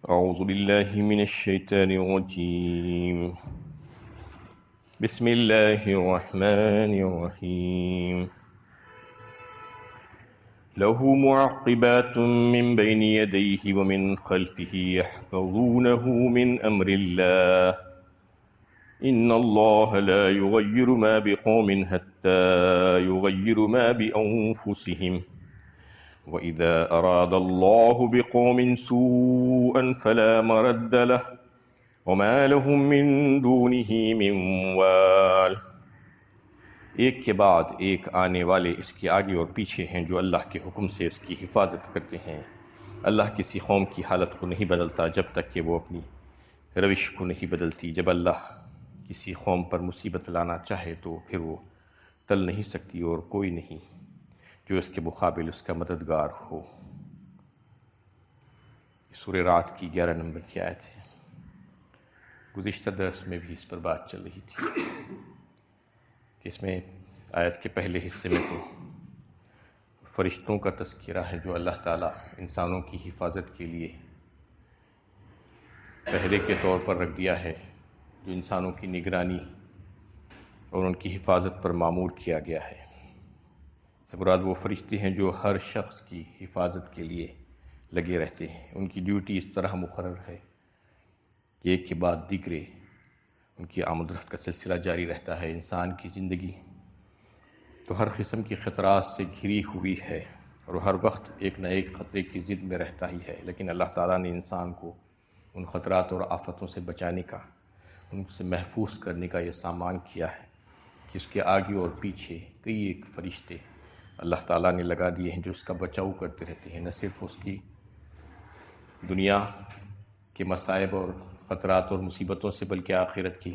أعوذ بالله من الشيطان الرجيم. بسم الله الرحمن الرحيم. له معقبات من بين يديه ومن خلفه يحفظونه من أمر الله إن الله لا يغير ما بقوم حتى يغيروا ما بأنفسهم وإذا أراد الله بقوم سوءا فلا مرد له وما لهم من دونه من وال۔ ایک کے بعد ایک آنے والے اس کے آگے اور پیچھے ہیں جو اللہ کے حکم سے اس کی حفاظت کرتے ہیں۔ اللہ کسی قوم کی حالت کو نہیں بدلتا جب تک کہ وہ اپنی روش کو نہیں بدلتی۔ جب اللہ کسی قوم پر مصیبت لانا چاہے تو پھر وہ ٹل نہیں سکتی اور کوئی نہیں جو اس کے مقابل اس کا مددگار ہو۔ سورہ رات کی 11 نمبر کی آیت ہے۔ گزشتہ درس میں بھی اس پر بات چل رہی تھی کہ اس میں آیت کے پہلے حصے میں تو فرشتوں کا تذکرہ ہے جو اللہ تعالیٰ انسانوں کی حفاظت کے لیے پہرے کے طور پر رکھ دیا ہے، جو انسانوں کی نگرانی اور ان کی حفاظت پر معمور کیا گیا ہے۔ سے مراد وہ فرشتے ہیں جو ہر شخص کی حفاظت کے لیے لگے رہتے ہیں۔ ان کی ڈیوٹی اس طرح مقرر ہے کہ ایک کے بعد دیگرے ان کی آمد و رفت کا سلسلہ جاری رہتا ہے۔ انسان کی زندگی تو ہر قسم کی خطرات سے گھری ہوئی ہے اور ہر وقت ایک نہ ایک خطرے کی ضد میں رہتا ہی ہے، لیکن اللہ تعالیٰ نے انسان کو ان خطرات اور آفتوں سے بچانے کا، ان سے محفوظ کرنے کا یہ سامان کیا ہے کہ اس کے آگے اور پیچھے کئی ایک فرشتے اللہ تعالیٰ نے لگا دیے ہیں جو اس کا بچاؤ کرتے رہتے ہیں، نہ صرف اس کی دنیا کے مصائب اور خطرات اور مصیبتوں سے بلکہ آخرت کی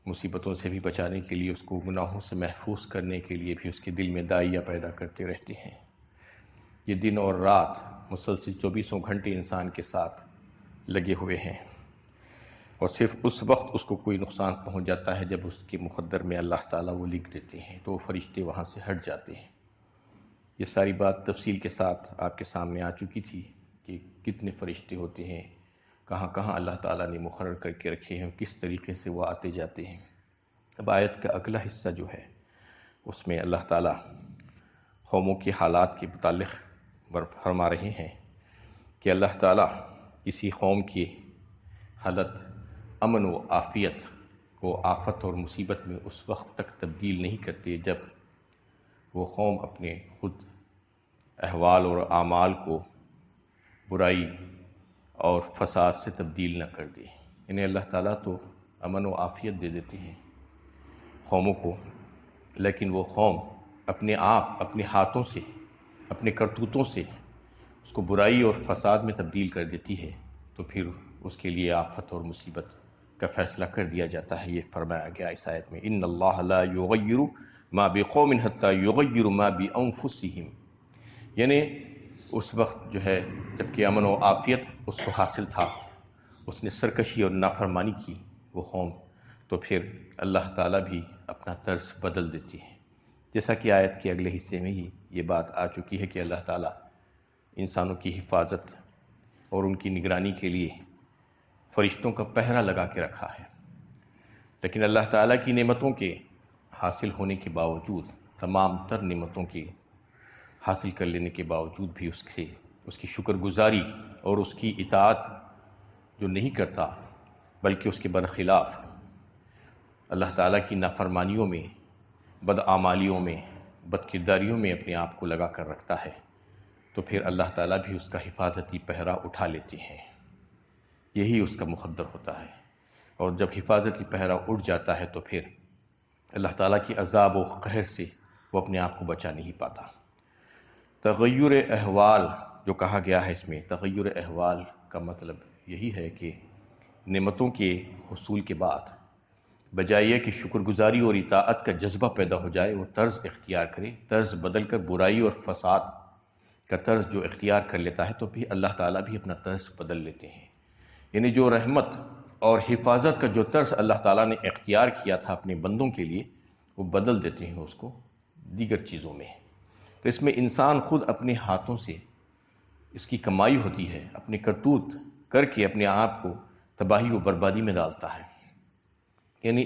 مصیبتوں سے بھی بچانے کے لیے، اس کو گناہوں سے محفوظ کرنے کے لیے بھی اس کے دل میں داعیہ پیدا کرتے رہتے ہیں۔ یہ دن اور رات مسلسل 24 گھنٹے انسان کے ساتھ لگے ہوئے ہیں اور صرف اس وقت اس کو کوئی نقصان پہنچ جاتا ہے جب اس کے مقدر میں اللہ تعالیٰ وہ لکھ دیتے ہیں تو وہ فرشتے وہاں سے ہٹ جاتے ہیں۔ یہ ساری بات تفصیل کے ساتھ آپ کے سامنے آ چکی تھی کہ کتنے فرشتے ہوتے ہیں، کہاں کہاں اللہ تعالیٰ نے مقرر کر کے رکھے ہیں، کس طریقے سے وہ آتے جاتے ہیں۔ اب آیت کا اگلا حصہ جو ہے اس میں اللہ تعالیٰ قوموں کے حالات کے متعلق فرما رہے ہیں کہ اللہ تعالیٰ کسی قوم کی حالت امن و عافیت کو آفت اور مصیبت میں اس وقت تک تبدیل نہیں کرتے جب وہ قوم اپنے خود احوال اور اعمال کو برائی اور فساد سے تبدیل نہ کر دے۔ انہیں اللہ تعالیٰ تو امن و عافیت دے دیتے ہیں قوموں کو، لیکن وہ قوم اپنے آپ اپنے ہاتھوں سے اپنے کرتوتوں سے اس کو برائی اور فساد میں تبدیل کر دیتی ہے تو پھر اس کے لیے آفت اور مصیبت کا فیصلہ کر دیا جاتا ہے۔ یہ فرمایا گیا اس آیت میں، ان اللہ لا یغیر ما بقوم حتی یغیروا ما بانفسہم، یعنی اس وقت جو ہے جب کہ امن و عافیت اس کو حاصل تھا، اس نے سرکشی اور نافرمانی کی وہ قوم، تو پھر اللہ تعالیٰ بھی اپنا طرز بدل دیتی ہے۔ جیسا کہ آیت کے اگلے حصے میں ہی یہ بات آ چکی ہے کہ اللہ تعالیٰ انسانوں کی حفاظت اور ان کی نگرانی کے لیے فرشتوں کا پہرہ لگا کے رکھا ہے، لیکن اللہ تعالیٰ کی نعمتوں کے حاصل ہونے کے باوجود، تمام تر نعمتوں کے حاصل کر لینے کے باوجود بھی اس کی شکر گزاری اور اس کی اطاعت جو نہیں کرتا بلکہ اس کے برخلاف اللہ تعالیٰ کی نافرمانیوں میں، بدعمالیوں میں، بد کرداریوں میں اپنے آپ کو لگا کر رکھتا ہے، تو پھر اللہ تعالیٰ بھی اس کا حفاظتی پہرہ اٹھا لیتے ہیں۔ یہی اس کا مقدر ہوتا ہے، اور جب حفاظتی پہرہ اٹھ جاتا ہے تو پھر اللہ تعالیٰ کی عذاب و قہر سے وہ اپنے آپ کو بچا نہیں پاتا۔ تغیر احوال جو کہا گیا ہے اس میں، تغیر احوال کا مطلب یہی ہے کہ نعمتوں کے حصول کے بعد بجائے یہ کہ شکر گزاری اور اطاعت کا جذبہ پیدا ہو جائے، وہ طرز اختیار کرے، طرز بدل کر برائی اور فساد کا طرز جو اختیار کر لیتا ہے تو بھی اللہ تعالیٰ بھی اپنا طرز بدل لیتے ہیں۔ یعنی جو رحمت اور حفاظت کا جو طرز اللہ تعالیٰ نے اختیار کیا تھا اپنے بندوں کے لیے، وہ بدل دیتے ہیں اس کو دیگر چیزوں میں۔ تو اس میں انسان خود اپنے ہاتھوں سے اس کی کمائی ہوتی ہے، اپنے کرتوت کر کے اپنے آپ کو تباہی و بربادی میں ڈالتا ہے۔ یعنی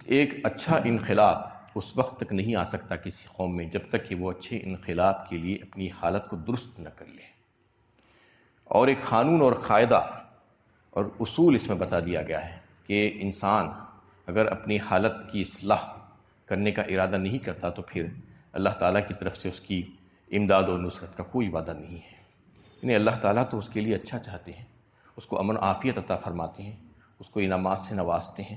ایک اچھا انقلاب اس وقت تک نہیں آ سکتا کسی قوم میں جب تک کہ وہ اچھے انقلاب کے لیے اپنی حالت کو درست نہ کر لے۔ اور ایک قانون اور قاعدہ اور اصول اس میں بتا دیا گیا ہے کہ انسان اگر اپنی حالت کی اصلاح کرنے کا ارادہ نہیں کرتا تو پھر اللہ تعالیٰ کی طرف سے اس کی امداد و نصرت کا کوئی وعدہ نہیں ہے۔ یعنی اللہ تعالیٰ تو اس کے لیے اچھا چاہتے ہیں، اس کو امن و عافیت عطا فرماتے ہیں، اس کو انعامات سے نوازتے ہیں،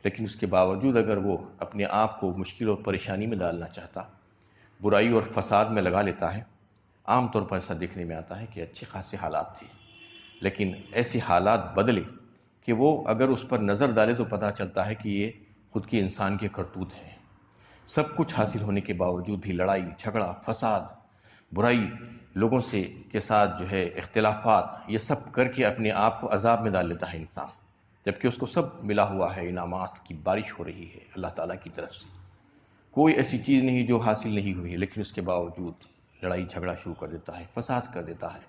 لیکن اس کے باوجود اگر وہ اپنے آپ کو مشکل اور پریشانی میں ڈالنا چاہتا، برائی اور فساد میں لگا لیتا ہے، عام طور پر ایسا دیکھنے میں آتا ہے کہ اچھے خاصے حالات تھے، لیکن ایسے حالات بدلے کہ وہ اگر اس پر نظر ڈالے تو پتہ چلتا ہے کہ یہ خود کے انسان کے کرتوت ہیں۔ سب کچھ حاصل ہونے کے باوجود بھی لڑائی جھگڑا فساد برائی لوگوں سے کے ساتھ جو ہے اختلافات، یہ سب کر کے اپنے آپ کو عذاب میں ڈال لیتا ہے انسان، جبکہ اس کو سب ملا ہوا ہے، انعامات کی بارش ہو رہی ہے اللہ تعالیٰ کی طرف سے، کوئی ایسی چیز نہیں جو حاصل نہیں ہوئی ہے، لیکن اس کے باوجود لڑائی جھگڑا شروع کر دیتا ہے، فساد کر دیتا ہے،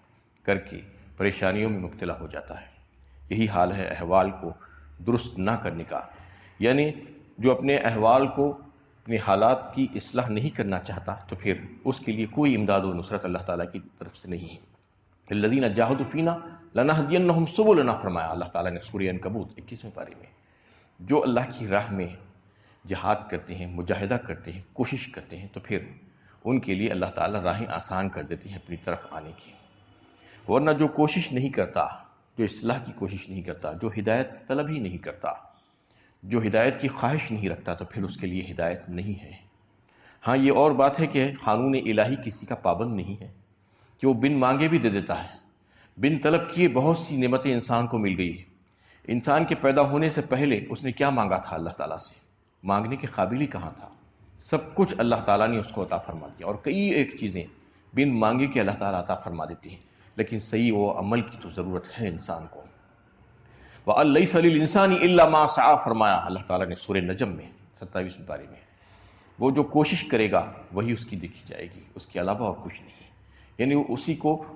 کر کے پریشانیوں میں مبتلا ہو جاتا ہے۔ یہی حال ہے احوال کو درست نہ کرنے کا، یعنی جو اپنے احوال کو اپنے حالات کی اصلاح نہیں کرنا چاہتا تو پھر اس کے لیے کوئی امداد و نصرت اللہ تعالیٰ کی طرف سے نہیں ہے۔ الذین جاہدوا فینا لنہدینہم سبلنا فرمایا اللہ تعالیٰ نے سورہ عنکبوت 21ویں پارے میں۔ جو اللہ کی راہ میں جہاد کرتے ہیں، مجاہدہ کرتے ہیں، کوشش کرتے ہیں تو پھر ان کے لیے اللہ تعالیٰ راہیں آسان کر دیتے ہیں اپنی طرف آنے کی۔ ورنہ جو کوشش نہیں کرتا، جو اصلاح کی کوشش نہیں کرتا، جو ہدایت طلب ہی نہیں کرتا، جو ہدایت کی خواہش نہیں رکھتا تو پھر اس کے لیے ہدایت نہیں ہے۔ ہاں یہ اور بات ہے کہ قانون الہی کسی کا پابند نہیں ہے کہ وہ بن مانگے بھی دے دیتا ہے، بن طلب کیے بہت سی نعمتیں انسان کو مل گئی ہے۔ انسان کے پیدا ہونے سے پہلے اس نے کیا مانگا تھا اللہ تعالیٰ سے؟ مانگنے کے قابل ہی کہاں تھا؟ سب کچھ اللہ تعالیٰ نے اس کو عطا فرما دیا، اور کئی ایک چیزیں بن مانگے کے اللہ تعالیٰ عطا فرما دیتی ہیں، لیکن صحیح وہ عمل کی تو ضرورت ہے انسان کو۔ وَأَن لَيْسَ لِلْإِنسَانِ إِلَّا مَا سَعَىٰ فرمایا اللہ تعالیٰ نے سورہ نجم میں 27ویں پارے میں۔ وہ جو کوشش کرے گا وہی اس کی دیکھی جائے گی، اس کے علاوہ اور کچھ نہیں، یعنی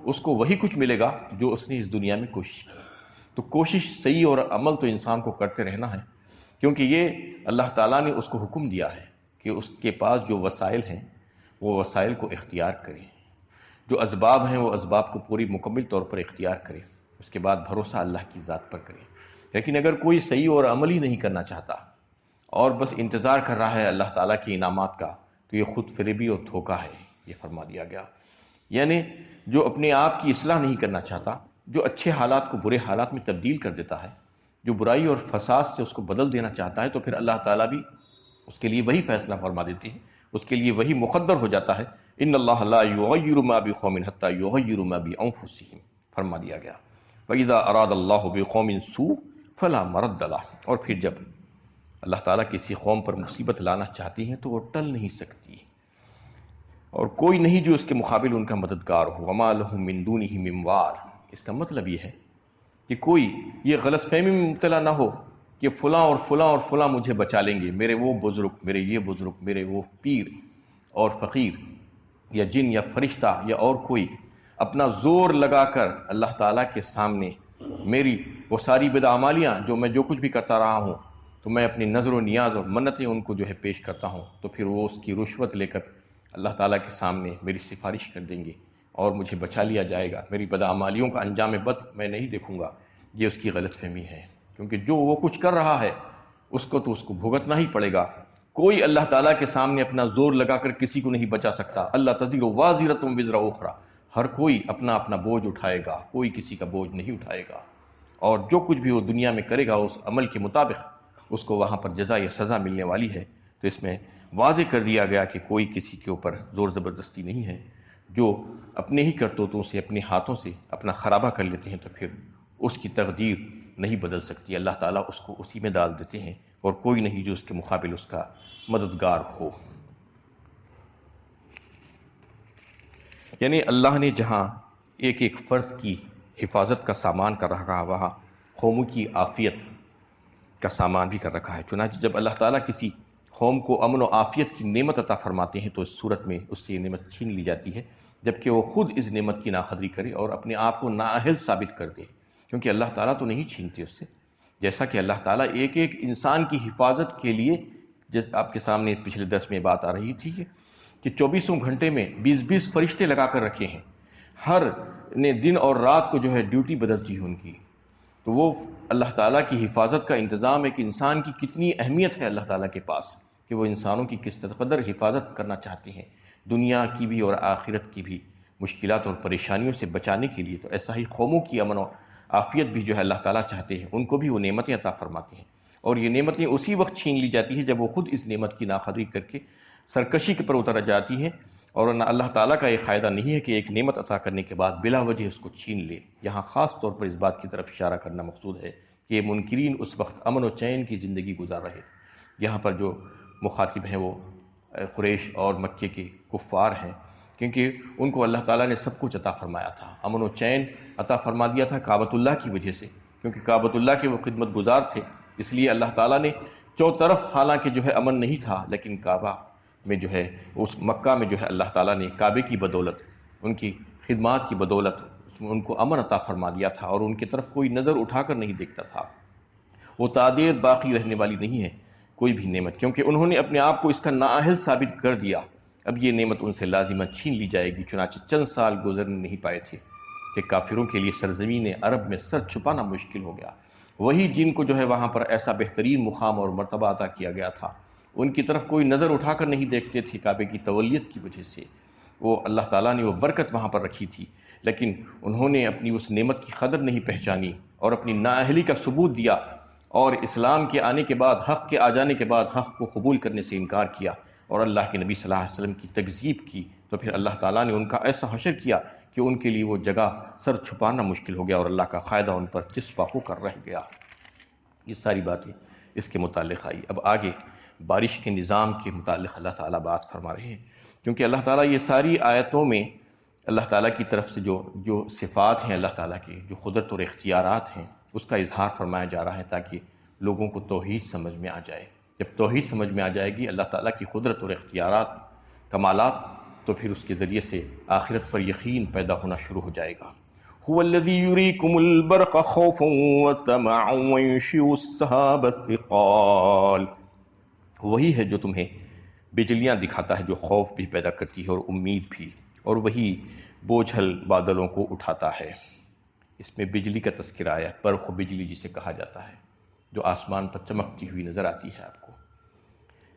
اس کو وہی کچھ ملے گا جو اس نے اس دنیا میں کوشش کی۔ تو کوشش صحیح اور عمل تو انسان کو کرتے رہنا ہے، کیونکہ یہ اللہ تعالیٰ نے اس کو حکم دیا ہے کہ اس کے پاس جو وسائل ہیں وہ وسائل کو اختیار کرے، جو اسباب ہیں وہ اسباب کو پوری مکمل طور پر اختیار کرے، اس کے بعد بھروسہ اللہ کی ذات پر کرے۔ لیکن اگر کوئی صحیح اور عمل ہی نہیں کرنا چاہتا اور بس انتظار کر رہا ہے اللہ تعالیٰ کی انعامات کا تو یہ خود فریبی اور دھوکہ ہے، یہ فرما دیا گیا۔ یعنی جو اپنے آپ کی اصلاح نہیں کرنا چاہتا، جو اچھے حالات کو برے حالات میں تبدیل کر دیتا ہے، جو برائی اور فساد سے اس کو بدل دینا چاہتا ہے، تو پھر اللہ تعالیٰ بھی اس کے لیے وہی فیصلہ فرما دیتے ہیں، اس کے لیے وہی مقدر ہو جاتا ہے۔ ان اللہ لا یغیر ما بقوم حتی یغیروا ما بانفسہم فرما دیا گیا۔ وَإِذَا أَرَادَ اللَّهُ بِقَوْمٍ سُوءًا فَلَا مَرَدَّ لَهُ، اور پھر جب اللہ تعالیٰ کسی قوم پر مصیبت لانا چاہتی ہیں تو وہ ٹل نہیں سکتی، اور کوئی نہیں جو اس کے مقابل ان کا مددگار ہو۔ وَمَا لَهُم مِّن دُونِهِ مِّن وَالٍ، اس کا مطلب یہ ہے کہ کوئی یہ غلط فہمی میں مبتلا نہ ہو کہ فلاں اور فلاں اور فلاں مجھے بچا لیں گے، میرے وہ بزرگ، میرے یہ بزرگ، میرے وہ پیر اور فقیر یا جن یا فرشتہ یا اور کوئی اپنا زور لگا کر اللہ تعالیٰ کے سامنے میری وہ ساری بدعمالیاں جو میں جو کچھ بھی کرتا رہا ہوں تو میں اپنی نظر و نیاز اور منتیں ان کو جو ہے پیش کرتا ہوں، تو پھر وہ اس کی رشوت لے کر اللہ تعالیٰ کے سامنے میری سفارش کر دیں گے اور مجھے بچا لیا جائے گا، میری بدعمالیوں کا انجام بد میں نہیں دیکھوں گا۔ یہ اس کی غلط فہمی ہے، کیونکہ جو وہ کچھ کر رہا ہے اس کو تو اس کو بھگتنا ہی پڑے گا۔ کوئی اللہ تعالیٰ کے سامنے اپنا زور لگا کر کسی کو نہیں بچا سکتا۔ اللہ تزر وازرۃ وزر اخری، ہر کوئی اپنا اپنا بوجھ اٹھائے گا، کوئی کسی کا بوجھ نہیں اٹھائے گا، اور جو کچھ بھی وہ دنیا میں کرے گا اس عمل کے مطابق اس کو وہاں پر جزا یا سزا ملنے والی ہے۔ تو اس میں واضح کر دیا گیا کہ کوئی کسی کے اوپر زور زبردستی نہیں ہے۔ جو اپنے ہی کرتوتوں سے اپنے ہاتھوں سے اپنا خرابہ کر لیتے ہیں تو پھر اس کی تقدیر نہیں بدل سکتی، اللہ تعالیٰ اس کو اسی میں ڈال دیتے ہیں، اور کوئی نہیں جو اس کے مقابل اس کا مددگار ہو۔ یعنی اللہ نے جہاں ایک ایک فرد کی حفاظت کا سامان کر رکھا ہے وہاں قوموں کی عافیت کا سامان بھی کر رکھا ہے۔ چنانچہ جب اللہ تعالیٰ کسی قوم کو امن و عافیت کی نعمت عطا فرماتے ہیں تو اس صورت میں اس سے یہ نعمت چھین لی جاتی ہے جبکہ وہ خود اس نعمت کی ناقدری کرے اور اپنے آپ کو نااہل ثابت کر دے، کیونکہ اللہ تعالیٰ تو نہیں چھینتے اس سے. جیسا کہ اللہ تعالیٰ ایک ایک انسان کی حفاظت کے لیے، جیسے آپ کے سامنے پچھلے درس میں بات آ رہی تھی کہ 24 گھنٹے میں 20 فرشتے لگا کر رکھے ہیں، ہر نے دن اور رات کو جو ہے ڈیوٹی بدلتی ہے ان کی. تو وہ اللہ تعالیٰ کی حفاظت کا انتظام ہے کہ انسان کی کتنی اہمیت ہے اللہ تعالیٰ کے پاس، کہ وہ انسانوں کی کس قدر حفاظت کرنا چاہتے ہیں، دنیا کی بھی اور آخرت کی بھی مشکلات اور پریشانیوں سے بچانے کے لیے. تو ایسا ہی قوموں کی امن و عافیت بھی جو ہے اللہ تعالیٰ چاہتے ہیں، ان کو بھی وہ نعمتیں عطا فرماتے ہیں. اور یہ نعمتیں اسی وقت چھین لی جاتی ہیں جب وہ خود اس نعمت کی ناقدری کر کے سرکشی کے پر اتر جاتی ہیں. اور اللہ تعالیٰ کا یہ فائدہ نہیں ہے کہ ایک نعمت عطا کرنے کے بعد بلا وجہ اس کو چھین لے. یہاں خاص طور پر اس بات کی طرف اشارہ کرنا مقصود ہے کہ یہ منکرین اس وقت امن و چین کی زندگی گزار رہے. یہاں پر جو مخاطب ہیں وہ قریش اور مکے کے کفار ہیں، کیونکہ ان کو اللہ تعالیٰ نے سب کچھ عطا فرمایا تھا، امن و چین عطا فرما دیا تھا کعبۃ اللہ کی وجہ سے، کیونکہ کعبۃ اللہ کے وہ خدمت گزار تھے. اس لیے اللہ تعالیٰ نے چوطرف حالانکہ جو ہے امن نہیں تھا، لیکن کعبہ میں جو ہے اس مکہ میں جو ہے اللہ تعالیٰ نے کعبے کی بدولت، ان کی خدمات کی بدولت ان کو امن عطا فرما دیا تھا، اور ان کی طرف کوئی نظر اٹھا کر نہیں دیکھتا تھا. وہ تعدیر باقی رہنے والی نہیں ہے کوئی بھی نعمت، کیونکہ انہوں نے اپنے آپ کو اس کا نااہل ثابت کر دیا. اب یہ نعمت ان سے لازمہ چھین لی جائے گی. چنانچہ چند سال گزرنے نہیں پائے تھے کہ کافروں کے لیے سرزمین عرب میں سر چھپانا مشکل ہو گیا. وہی جن کو جو ہے وہاں پر ایسا بہترین مقام اور مرتبہ عطا کیا گیا تھا، ان کی طرف کوئی نظر اٹھا کر نہیں دیکھتے تھے کعبے کی تولیت کی وجہ سے. وہ اللہ تعالیٰ نے وہ برکت وہاں پر رکھی تھی، لیکن انہوں نے اپنی اس نعمت کی قدر نہیں پہچانی اور اپنی نااہلی کا ثبوت دیا، اور اسلام کے آنے کے بعد، حق کے آ جانے کے بعد حق کو قبول کرنے سے انکار کیا اور اللہ کے نبی صلی اللہ علیہ وسلم کی تکذیب کی. تو پھر اللہ تعالیٰ نے ان کا ایسا حشر کیا کہ ان کے لیے وہ جگہ سر چھپانا مشکل ہو گیا، اور اللہ کا فائدہ ان پر چسپا ہو کر رہ گیا. یہ ساری باتیں اس کے متعلق آئی. اب آگے بارش کے نظام کے متعلق اللہ تعالیٰ بات فرما رہے ہیں، کیونکہ اللہ تعالیٰ یہ ساری آیتوں میں اللہ تعالیٰ کی طرف سے جو صفات ہیں اللہ تعالیٰ کی، جو قدرت اور اختیارات ہیں، اس کا اظہار فرمایا جا رہا ہے تاکہ لوگوں کو توحید سمجھ میں آ جائے. جب توحید سمجھ میں آ جائے گی اللہ تعالیٰ کی قدرت اور اختیارات، کمالات، تو پھر اس کے ذریعے سے آخرت پر یقین پیدا ہونا شروع ہو جائے گا. هو الذی یریکم البرق خوفا وطمعا وینشئ السحاب الثقال. وہی ہے جو تمہیں بجلیاں دکھاتا ہے جو خوف بھی پیدا کرتی ہے اور امید بھی، اور وہی بوجھل بادلوں کو اٹھاتا ہے. اس میں بجلی کا تذکرہ آیا، برق و بجلی جسے کہا جاتا ہے، جو آسمان پر چمکتی ہوئی نظر آتی ہے آپ کو.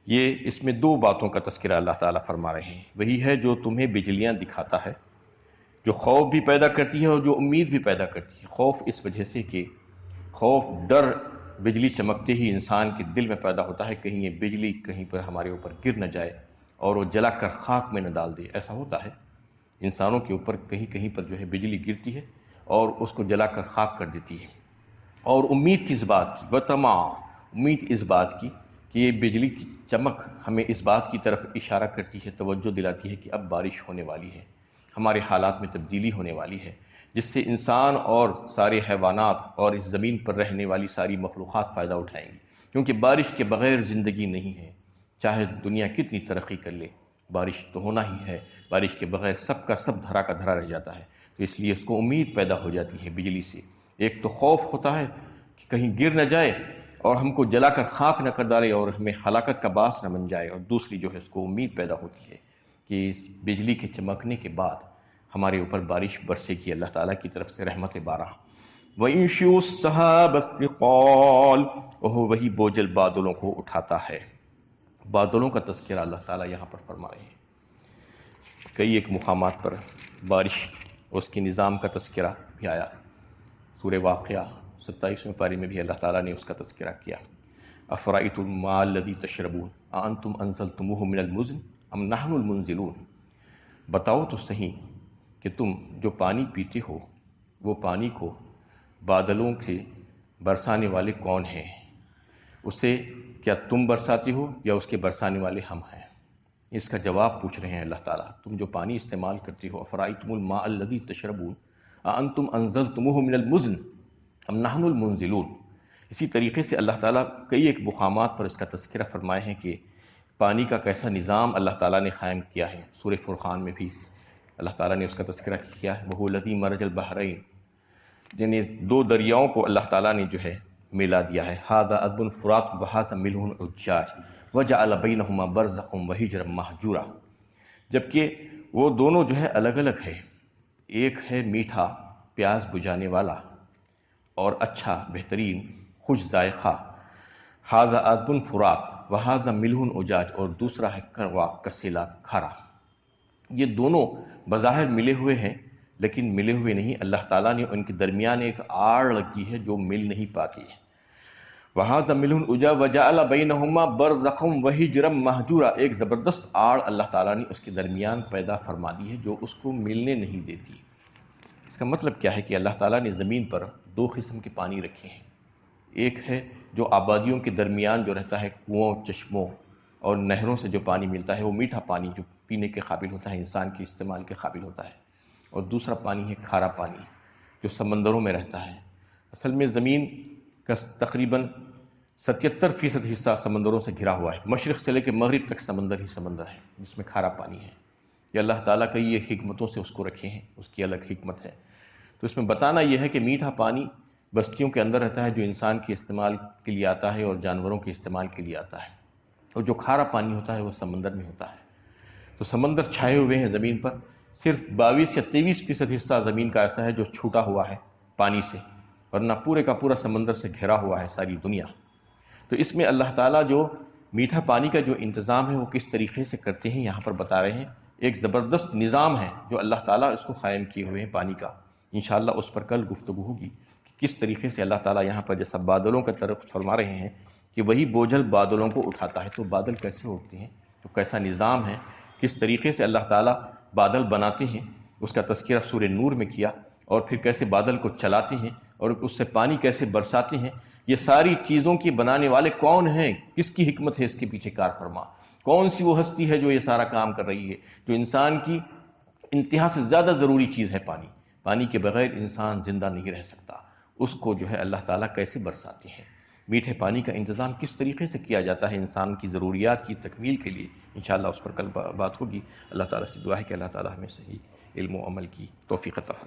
یہ اس میں دو باتوں کا تذکرہ اللہ تعالیٰ فرما رہے ہیں. وہی ہے جو تمہیں بجلیاں دکھاتا ہے، جو خوف بھی پیدا کرتی ہے اور جو امید بھی پیدا کرتی ہے. خوف اس وجہ سے کہ خوف، ڈر بجلی چمکتے ہی انسان کے دل میں پیدا ہوتا ہے، کہیں یہ بجلی کہیں پر ہمارے اوپر گر نہ جائے اور وہ جلا کر خاک میں نہ ڈال دے. ایسا ہوتا ہے انسانوں کے اوپر کہیں کہیں پر جو ہے بجلی گرتی ہے اور اس کو جلا کر خاک کر دیتی ہے. اور امید کس بات کی؟ وطمع، امید اس بات کی کہ یہ بجلی کی چمک ہمیں اس بات کی طرف اشارہ کرتی ہے، توجہ دلاتی ہے کہ اب بارش ہونے والی ہے، ہمارے حالات میں تبدیلی ہونے والی ہے، جس سے انسان اور سارے حیوانات اور اس زمین پر رہنے والی ساری مخلوقات فائدہ اٹھائیں گی. کیونکہ بارش کے بغیر زندگی نہیں ہے، چاہے دنیا کتنی ترقی کر لے، بارش تو ہونا ہی ہے. بارش کے بغیر سب کا سب دھرا کا دھرا رہ جاتا ہے. تو اس لیے اس کو امید پیدا ہو جاتی ہے بجلی سے. ایک تو خوف ہوتا ہے کہ کہیں گر نہ جائے اور ہم کو جلا کر خاک نہ کر ڈالے اور ہمیں ہلاکت کا باعث نہ بن جائے، اور دوسری جو ہے اس کو امید پیدا ہوتی ہے کہ اس بجلی کے چمکنے کے بعد ہمارے اوپر بارش برسے گی اللہ تعالیٰ کی طرف سے رحمت بارہ. وَيُنشِئُ السَّحَابَ الثِّقَالَ، وہی بوجھل بادلوں کو اٹھاتا ہے. بادلوں کا تذکرہ اللہ تعالیٰ یہاں پر فرما رہے ہیں. کئی ایک مقامات پر بارش اور اس کے نظام کا تذکرہ بھی آیا. سورہ واقعہ 27ویں پارے میں بھی اللہ تعالیٰ نے اس کا تذکرہ کیا. افرأیتم الماء الذی تشربون اانتم انزلتموہ من المزن ام نحن المنزلون. بتاؤ تو صحیح کہ تم جو پانی پیتے ہو وہ پانی کو بادلوں سے برسانے والے کون ہیں؟ اسے کیا تم برساتے ہو یا اس کے برسانے والے ہم ہیں؟ اس کا جواب پوچھ رہے ہیں اللہ تعالیٰ. تم جو پانی استعمال کرتے ہو، افرأیتم الماء الذی تشربون اانتم انزلتموہ من المزن ام نحن المنزلون. اسی طریقے سے اللہ تعالیٰ کئی ایک مقامات پر اس کا تذکرہ فرمائے ہیں کہ پانی کا کیسا نظام اللہ تعالیٰ نے قائم کیا ہے. سورہ فرقان میں بھی اللہ تعالیٰ نے اس کا تذکرہ کیا ہے، وَهُوَ الَّذِي مَرَجَ الْبَحْرَيْنِ، یعنی دو دریاؤں کو اللہ تعالیٰ نے جو ہے ملا دیا ہے، هَذَا عَذْبٌ فُرَاتٌ وَهَذَا مِلْحٌ أُجَّاجٌ وَجَعَلَ بَيْنَهُمَا بَرْزَخًا وَحِجْرًا مَّحْجُورًا، جبکہ وہ دونوں جو ہے الگ الگ ہے، ایک ہے میٹھا پیاز بجھانے والا اور اچھا بہترین خوش ذائقہ، هَذَا عَذْبٌ فُرَاتٌ وَهَذَا مِلْحٌ أُجَاجٌ، اور دوسرا ہے کڑوا کسیلا کھارا۔ یہ دونوں بظاہر ملے ہوئے ہیں لیکن ملے ہوئے نہیں، اللہ تعالیٰ نے ان کے درمیان ایک آڑ لگی ہے جو مل نہیں پاتی ہے۔ وَهَذَا مِلْحٌ أُجَاجٌ وَجَعَلَ بَيْنَهُمَا بَرْزَخًا وَحِجْرًا مَّحْجُورًا، ایک زبردست آڑ اللہ تعالیٰ نے اس کے درمیان پیدا فرما دی ہے جو اس کو ملنے نہیں دیتی۔ اس کا مطلب کیا ہے کہ اللہ تعالیٰ نے زمین پر دو قسم کے پانی رکھے ہیں، ایک ہے جو آبادیوں کے درمیان جو رہتا ہے، کنوؤں چشموں اور نہروں سے جو پانی ملتا ہے وہ میٹھا پانی جو پینے کے قابل ہوتا ہے، انسان کے استعمال کے قابل ہوتا ہے، اور دوسرا پانی ہے کھارا پانی جو سمندروں میں رہتا ہے۔ اصل میں زمین کا تقریباً 77% حصہ سمندروں سے گھرا ہوا ہے، مشرق سے لے کے مغرب تک سمندر ہی سمندر ہے جس میں کھارا پانی ہے۔ یہ اللہ تعالیٰ کئی یہ حکمتوں سے اس کو رکھے ہیں، اس کی الگ حکمت ہے۔ تو اس میں بتانا یہ ہے کہ میٹھا پانی بستیوں کے اندر رہتا ہے جو انسان کے استعمال کے لیے آتا ہے اور جانوروں کے استعمال کے لیے آتا ہے، اور جو کھارا پانی ہوتا ہے وہ سمندر میں ہوتا ہے۔ تو سمندر چھائے ہوئے ہیں زمین پر، صرف 22 یا 23% حصہ زمین کا ایسا ہے جو چھوٹا ہوا ہے پانی سے، ورنہ پورے کا پورا سمندر سے گھرا ہوا ہے ساری دنیا۔ تو اس میں اللہ تعالیٰ جو میٹھا پانی کا جو انتظام ہے وہ کس طریقے سے کرتے ہیں یہاں پر بتا رہے ہیں۔ ایک زبردست نظام ہے جو اللہ تعالیٰ اس کو قائم کیے ہوئے ہیں پانی کا، انشاءاللہ اس پر کل گفتگو ہوگی کہ کس طریقے سے اللہ تعالیٰ یہاں پر جیسا بادلوں کا طرف فرما رہے ہیں کہ وہی بوجھل بادلوں کو اٹھاتا ہے، تو بادل کیسے اٹھتے ہیں، تو کیسا نظام ہے، کس طریقے سے اللہ تعالیٰ بادل بناتے ہیں، اس کا تذکرہ سورہ نور میں کیا، اور پھر کیسے بادل کو چلاتے ہیں اور اس سے پانی کیسے برساتے ہیں۔ یہ ساری چیزوں کی بنانے والے کون ہیں، کس کی حکمت ہے اس کے پیچھے کار فرما، کون سی وہ ہستی ہے جو یہ سارا کام کر رہی ہے، جو انسان کی انتہا سے زیادہ ضروری چیز ہے پانی، پانی کے بغیر انسان زندہ نہیں رہ سکتا، اس کو جو ہے اللہ تعالیٰ کیسے برساتے ہیں۔ میٹھے پانی کا انتظام کس طریقے سے کیا جاتا ہے انسان کی ضروریات کی تکمیل کے لیے، انشاءاللہ اس پر کل بات ہوگی۔ اللہ تعالیٰ سے دعا ہے کہ اللہ تعالیٰ ہمیں صحیح علم و عمل کی توفیق عطا فرمائے۔